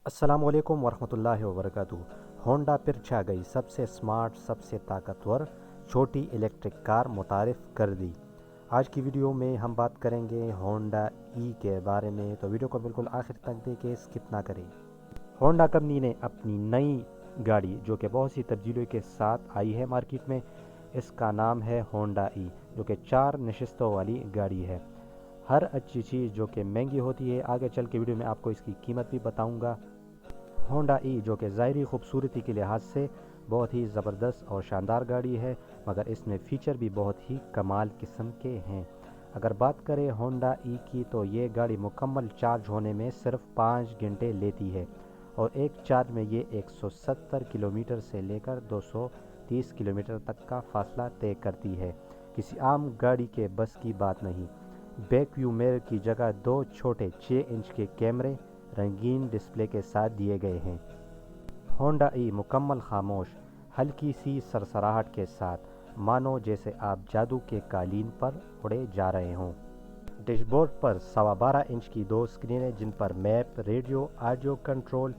السلام علیکم ورحمۃ اللہ وبرکاتہ۔ ہونڈا پھر چھا گئی، سب سے سمارٹ، سب سے طاقتور چھوٹی الیکٹرک کار متعارف کر دی۔ آج کی ویڈیو میں ہم بات کریں گے ہونڈا ای کے بارے میں، تو ویڈیو کو بالکل آخر تک دیکھیں، اسکپ نہ کریں۔ ہونڈا کمپنی نے اپنی نئی گاڑی جو کہ بہت سی تبدیلیوں کے ساتھ آئی ہے مارکیٹ میں، اس کا نام ہے ہونڈا ای، جو کہ 4 نشستوں والی گاڑی ہے۔ ہر اچھی چیز جو کہ مہنگی ہوتی ہے، آگے چل کے ویڈیو میں آپ کو اس کی قیمت بھی بتاؤں گا۔ ہونڈا ای جو کہ ظاہری خوبصورتی کے لحاظ سے بہت ہی زبردست اور شاندار گاڑی ہے، مگر اس میں فیچر بھی بہت ہی کمال قسم کے ہیں۔ اگر بات کریں ہونڈا ای کی، تو یہ گاڑی مکمل چارج ہونے میں صرف 5 گھنٹے لیتی ہے، اور ایک چارج میں یہ 170 کلومیٹر سے لے کر 230 کلومیٹر تک کا فاصلہ طے کرتی ہے۔ کسی عام گاڑی کے بس کی بات نہیں۔ بیک ویو میرر کی جگہ 2 چھوٹے 6 انچ کے کیمرے رنگین ڈسپلے کے ساتھ دیے گئے ہیں۔ ہونڈا ای مکمل خاموش، ہلکی سی سرسراہٹ کے ساتھ، مانو جیسے آپ جادو کے قالین پر اڑے جا رہے ہوں۔ ڈیش بورڈ پر 12.25 انچ کی 2 اسکرینیں، جن پر map, radio, audio control,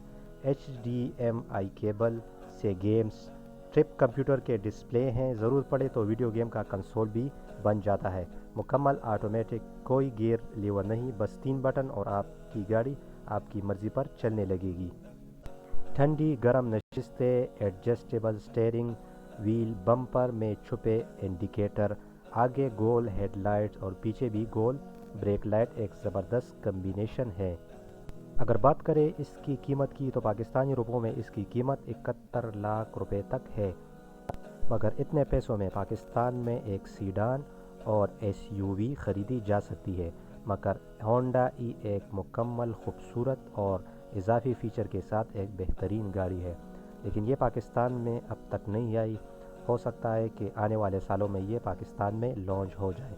HDMI cable سے گیمز، ٹرپ کمپیوٹر کے ڈسپلے ہیں۔ ضرورت پڑے تو ویڈیو گیم کا کنسول بھی بن جاتا ہے۔ مکمل آٹومیٹک، کوئی گیئر لیور نہیں، بس 3 بٹن اور آپ کی گاڑی آپ کی مرضی پر چلنے لگے گی۔ ٹھنڈی گرم نشستیں، ایڈجسٹیبل اسٹیئرنگ وہیل، بمپر میں چھپے انڈیکیٹر، آگے گول ہیڈ لائٹس اور پیچھے بھی گول بریک لائٹ، ایک زبردست کمبینیشن ہے۔ اگر بات کریں اس کی قیمت کی، تو پاکستانی روپوں میں اس کی قیمت 71 لاکھ روپے تک ہے، مگر اتنے پیسوں میں پاکستان میں ایک سیڈان اور SUV خریدی جا سکتی ہے۔ مگر ہونڈا ای ایک مکمل خوبصورت اور اضافی فیچر کے ساتھ ایک بہترین گاڑی ہے، لیکن یہ پاکستان میں اب تک نہیں آئی۔ ہو سکتا ہے کہ آنے والے سالوں میں یہ پاکستان میں لانچ ہو جائے،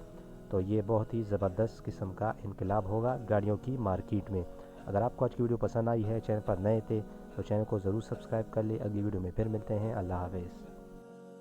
تو یہ بہت ہی زبردست قسم کا انقلاب ہوگا گاڑیوں کی مارکیٹ میں۔ اگر آپ کو آج کی ویڈیو پسند آئی ہے، چینل پر نئے تھے تو چینل کو ضرور سبسکرائب کر لیں۔ اگلی ویڈیو میں پھر ملتے ہیں، اللہ حافظ۔